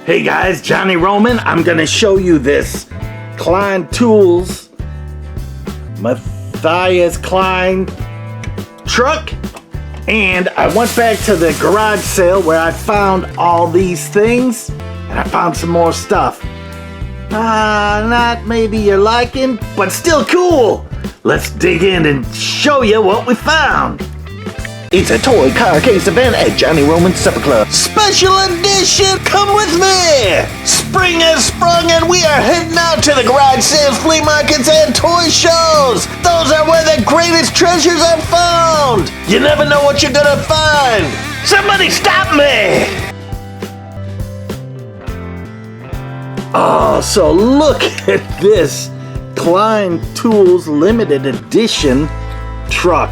Hey guys, Johnny Roman. I'm gonna show you this Klein Tools Matthias Klein truck. And I went back to the garage sale where I found all these things, and I found some more stuff. Not maybe you're liking, but still cool. Let's dig in and show you what we found. It's a toy car case event at Johnny Roman's Supper Club. Special edition! Come with me! Spring has sprung and we are heading out to the garage sales, flea markets, and toy shows! Those are where the greatest treasures are found! You never know what you're gonna find! Somebody stop me! Oh, so look at this Klein Tools limited edition truck.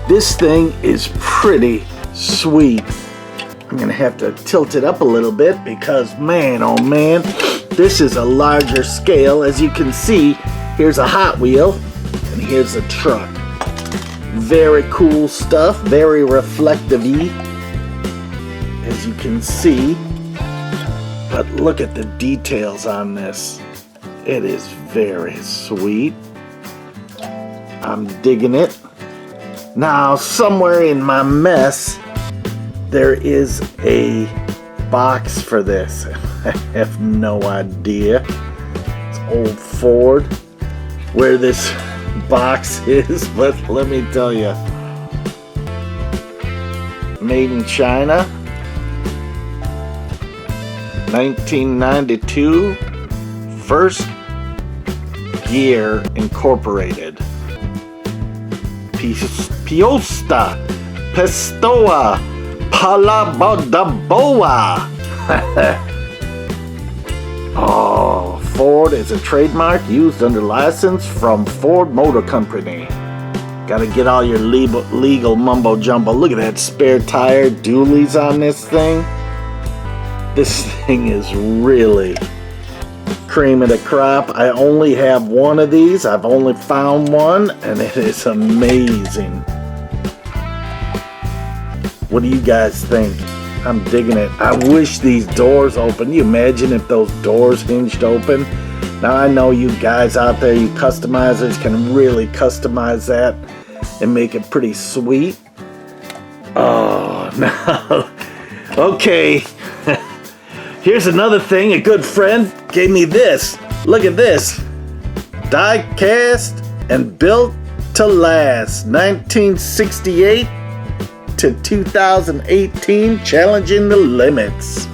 This thing is pretty sweet. I'm gonna have to tilt it up a little bit because man, oh man, this is a larger scale. As you can see, here's a Hot Wheel and here's a truck. Very cool stuff, very reflective-y, as you can see. But look at the details on this. It is very sweet. I'm digging it. Now, somewhere in my mess, there is a box for this. I have no idea. It's old Ford where this box is, but let me tell you. Made in China, 1992, First Gear Incorporated. Piosta, Pestoa, Palabodaboa. Oh, Ford is a trademark used under license from Ford Motor Company. Gotta get all your legal mumbo jumbo. Look at that spare tire dualies on this thing. This thing is really cream of the crop. I only have one of these. I've only found one, and it is amazing. What do you guys think? I'm digging it. I wish these doors open. You imagine if those doors hinged open? Now I know you guys out there, you customizers, can really customize that and make it pretty sweet. Oh, no. Okay. Here's another thing. A good friend gave me this. Look at this. Diecast and built to last. 1968 to 2018, challenging the limits.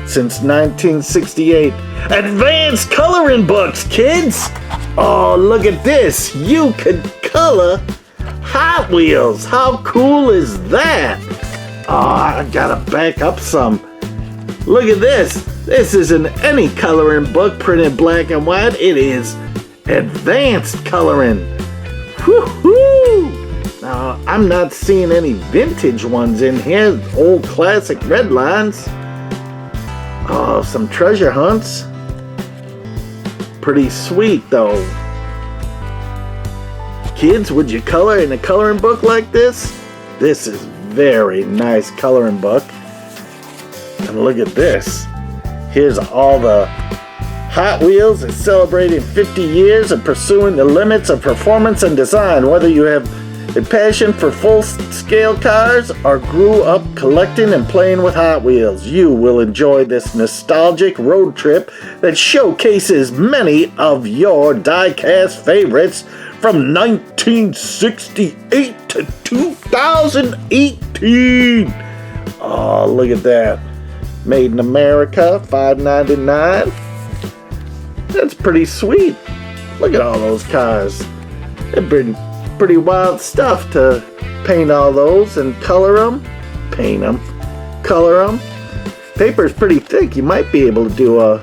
Since 1968. Advanced coloring books, kids. Oh, look at this. You could color Hot Wheels. How cool is that? Oh, I gotta back up some. Look at this. This isn't any coloring book printed black and white. It is advanced coloring. Woo-hoo! Now, I'm not seeing any vintage ones in here. Old classic red lines. Oh, some treasure hunts. Pretty sweet, though. Kids, would you color in a coloring book like this? This is very nice coloring book. And look at this. Here's all the Hot Wheels is celebrating 50 years of pursuing the limits of performance and design. Whether you have a passion for full-scale cars or grew up collecting and playing with Hot Wheels, you will enjoy this nostalgic road trip that showcases many of your diecast favorites from 1968 to 2018. Oh, look at that. Made in America, $5.99. That's pretty sweet. Look at all those cars. They've been pretty wild stuff to paint all those and color them. Paint them. Color them. Paper's pretty thick. You might be able to do a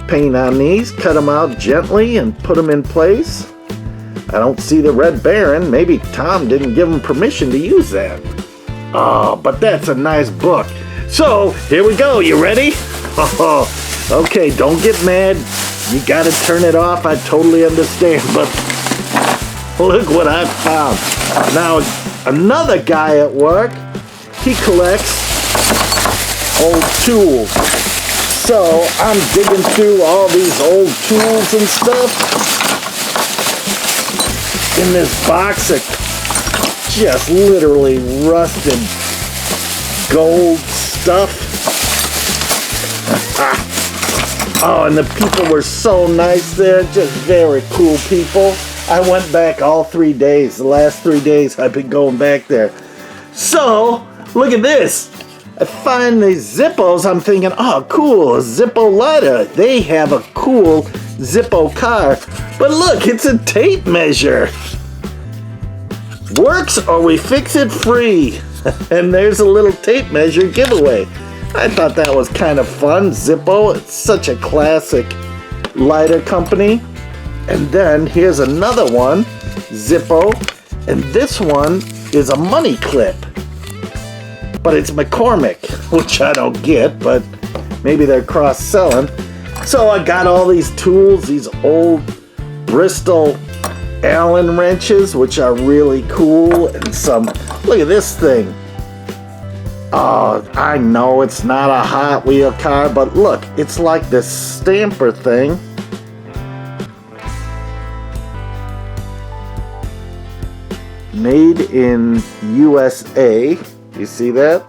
paint on these. Cut them out gently and put them in place. I don't see the Red Baron. Maybe Tom didn't give him permission to use that. Oh, but that's a nice book. So, here we go. You ready? Oh, okay, don't get mad. You gotta turn it off. I totally understand, but look what I found. Now, another guy at work, he collects old tools. So I'm digging through all these old tools and stuff in this box of just literally rusted gold stuff. Oh, and the people were so nice there, just very cool people. I went back all 3 days. The last 3 days I've been going back there. So, look at this. I find these Zippos, I'm thinking, oh cool, a Zippo lighter. They have a cool Zippo car. But look, it's a tape measure. Works or we fix it free. And there's a little tape measure giveaway. I thought that was kind of fun. Zippo, it's such a classic lighter company. And then here's another one, Zippo. And this one is a money clip. But it's McCormick, which I don't get, but maybe they're cross-selling. So I got all these tools, these old Bristol Allen wrenches, which are really cool, and some, look at this thing. Oh, I know it's not a Hot Wheel car, but look, it's like this stamper thing. Made in USA. You see that?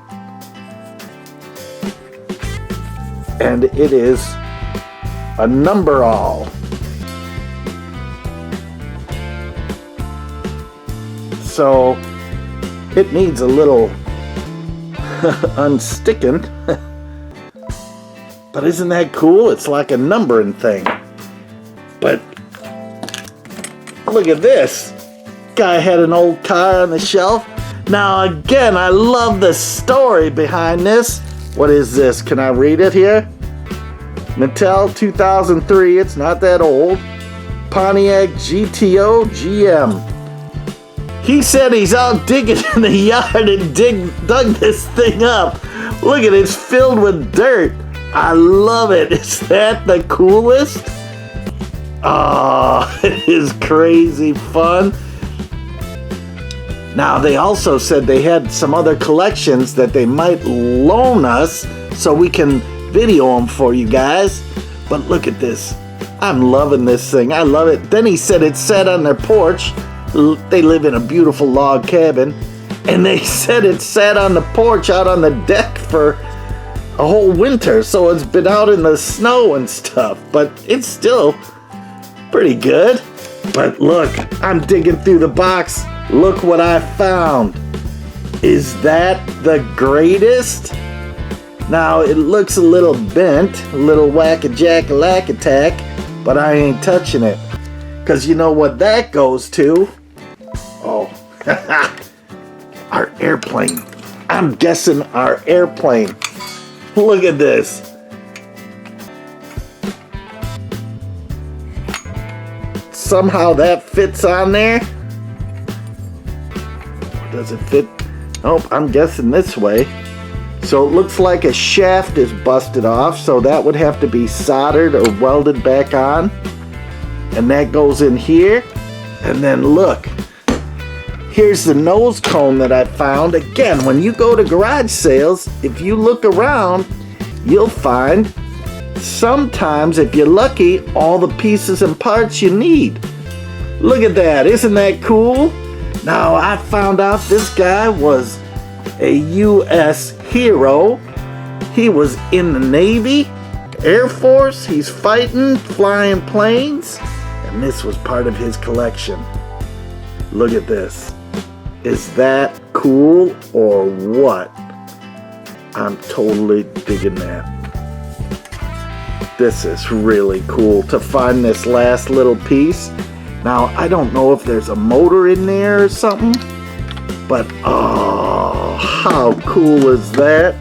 And it is a number all. So it needs a little unsticking. But isn't that cool? It's like a numbering thing. But look at this. Guy had an old car on the shelf. Now again, I love the story behind this. What is this? Can I read it here? Mattel 2003, it's not that old. Pontiac GTO GM. He said he's out digging in the yard and dug this thing up. Look at it, it's filled with dirt. I love it. Is that the coolest? Oh, it is crazy fun. Now, they also said they had some other collections that they might loan us so we can video them for you guys. But look at this. I'm loving this thing. I love it. Then he said it sat on their porch. They live in a beautiful log cabin. And they said it sat on the porch out on the deck for a whole winter. So it's been out in the snow and stuff. But it's still pretty good. But look, I'm digging through the box. Look what I found. Is that the greatest? Now, it looks a little bent, a little whack-a-jack-a-lack-attack, but I ain't touching it. Because you know what that goes to? Oh, our airplane. I'm guessing our airplane. Look at this. Somehow that fits on there. Does it fit? Oh, I'm guessing this way. So it looks like a shaft is busted off, so that would have to be soldered or welded back on. And that goes in here. And then look, here's the nose cone that I found. Again, when you go to garage sales, if you look around, you'll find sometimes, if you're lucky, all the pieces and parts you need. Look at that, isn't that cool? Now, I found out this guy was a U.S. hero. He was in the Navy, Air Force. He's fighting, flying planes. And this was part of his collection. Look at this. Is that cool or what? I'm totally digging that. This is really cool to find this last little piece. Now, I don't know if there's a motor in there or something, but oh, how cool is that?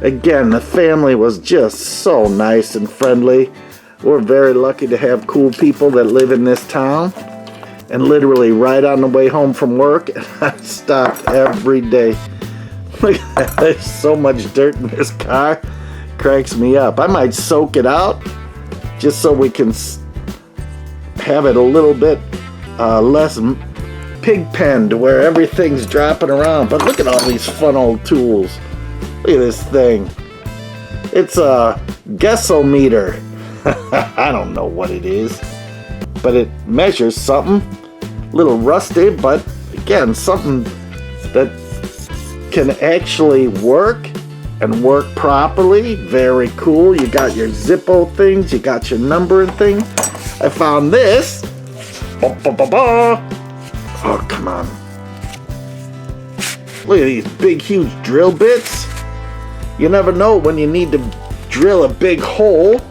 Again, the family was just so nice and friendly. We're very lucky to have cool people that live in this town. And literally right on the way home from work, I stopped every day. Look at that, there's so much dirt in this car. Cracks me up. I might soak it out just so we can have it a little bit less pig pen to where everything's dropping around. But look at all these fun old tools. Look at this thing. It's a guessometer. I don't know what it is, but it measures something. A little rusty, but again, something that can actually work and work properly. Very cool. You got your Zippo things, you got your numbering thing. I found this. Oh, come on. Look at these big, huge drill bits. You never know when you need to drill a big hole.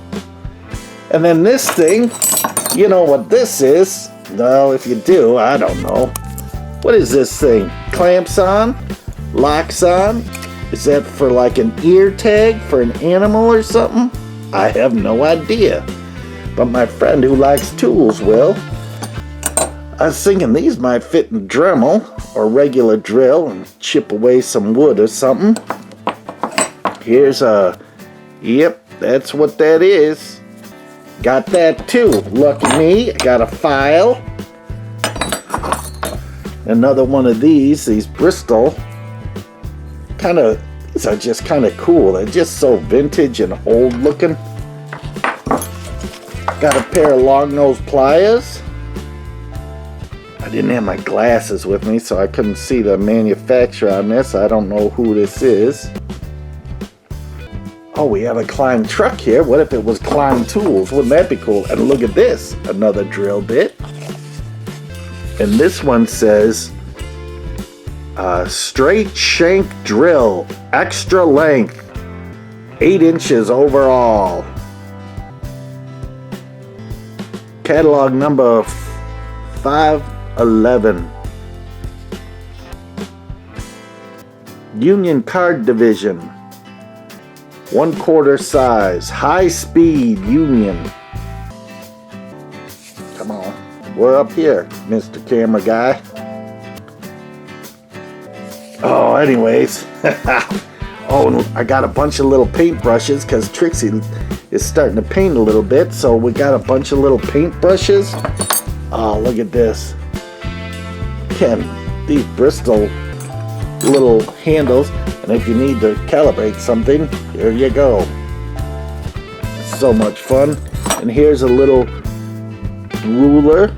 And then this thing, you know what this is. Well, if you do, I don't know. What is this thing? Clamps on? Locks on? Is that for like an ear tag for an animal or something? I have no idea. But my friend who likes tools will. I was thinking these might fit in Dremel or regular drill and chip away some wood or something. Here's a, yep, that's what that is. Got that too. Lucky me, I got a file. Another one of these Bristol. These are just kind of cool. They're just so vintage and old looking. Got a pair of long nose pliers. I didn't have my glasses with me, so I couldn't see the manufacturer on this. I don't know who this is. Oh, we have a Klein truck here. What if it was Klein tools? Wouldn't that be cool? And look at this, another drill bit. And this one says, straight shank drill, extra length, 8 inches overall. Catalog number 511. Union Card Division. 1/4 size. High speed Union. Come on. We're up here, Mr. Camera Guy. Oh, anyways. Oh, and I got a bunch of little paint brushes because Trixie is starting to paint a little bit. So we got a bunch of little paint brushes. Oh, look at this. Again, these Bristol little handles. And if you need to calibrate something, here you go. So much fun. And here's a little ruler.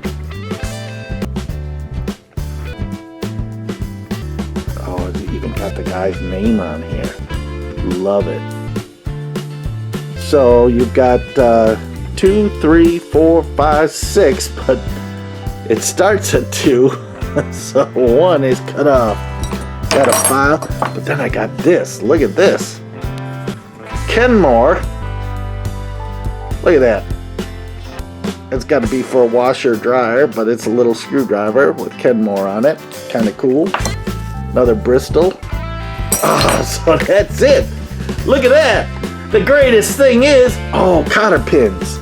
Oh, it even got the guy's name on here. Love it. So you've got 2, 3, 4, 5, 6, but it starts at 2. So 1 is cut off. Got a file, but then I got this. Look at this. Kenmore. Look at that. It's got to be for a washer dryer, but it's a little screwdriver with Kenmore on it. Kind of cool. Another Bristol. So that's it. Look at that. The greatest thing is, cotter pins.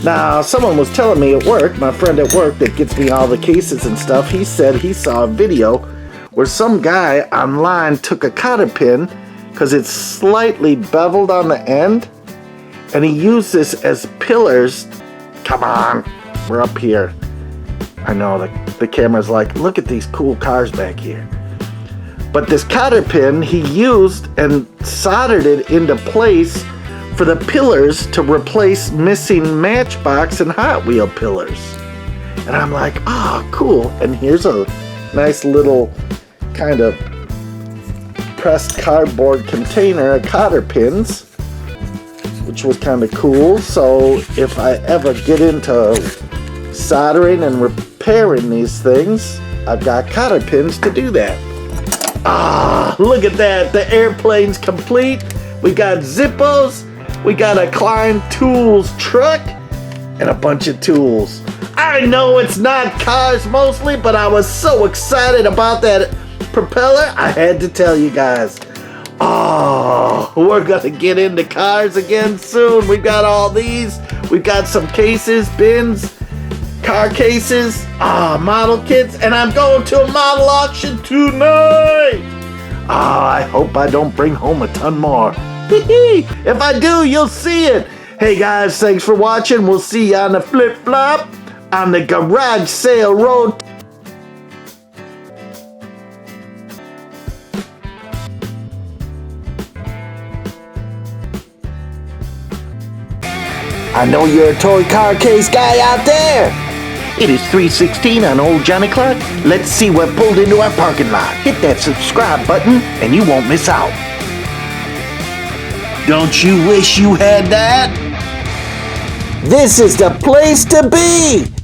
Now, someone was telling me at work, my friend at work that gets me all the cases and stuff, he said he saw a video where some guy online took a cotter pin because it's slightly beveled on the end, and he used this as pillars. Come on, we're up here. I know the camera's like, look at these cool cars back here. But this cotter pin he used and soldered it into place for the pillars to replace missing Matchbox and Hot Wheel pillars. And I'm like, oh, cool. And here's a nice little kind of pressed cardboard container of cotter pins, which was kind of cool. So if I ever get into soldering and repairing these things, I've got cotter pins to do that. Look at that. The airplane's complete. We got Zippos. We got a Klein Tools truck and a bunch of tools. I know it's not cars mostly, but I was so excited about that propeller, I had to tell you guys. We're gonna get into cars again soon. We've got all these. We've got some cases, bins, car cases, model kits, and I'm going to a model auction tonight. I hope I don't bring home a ton more. If I do, you'll see it. Hey guys, thanks for watching. We'll see you on the flip-flop on the garage sale road. I know you're a toy car case guy out there. It is 3:16 on old Johnny Clock. Let's see what pulled into our parking lot. Hit that subscribe button and you won't miss out. Don't you wish you had that? This is the place to be!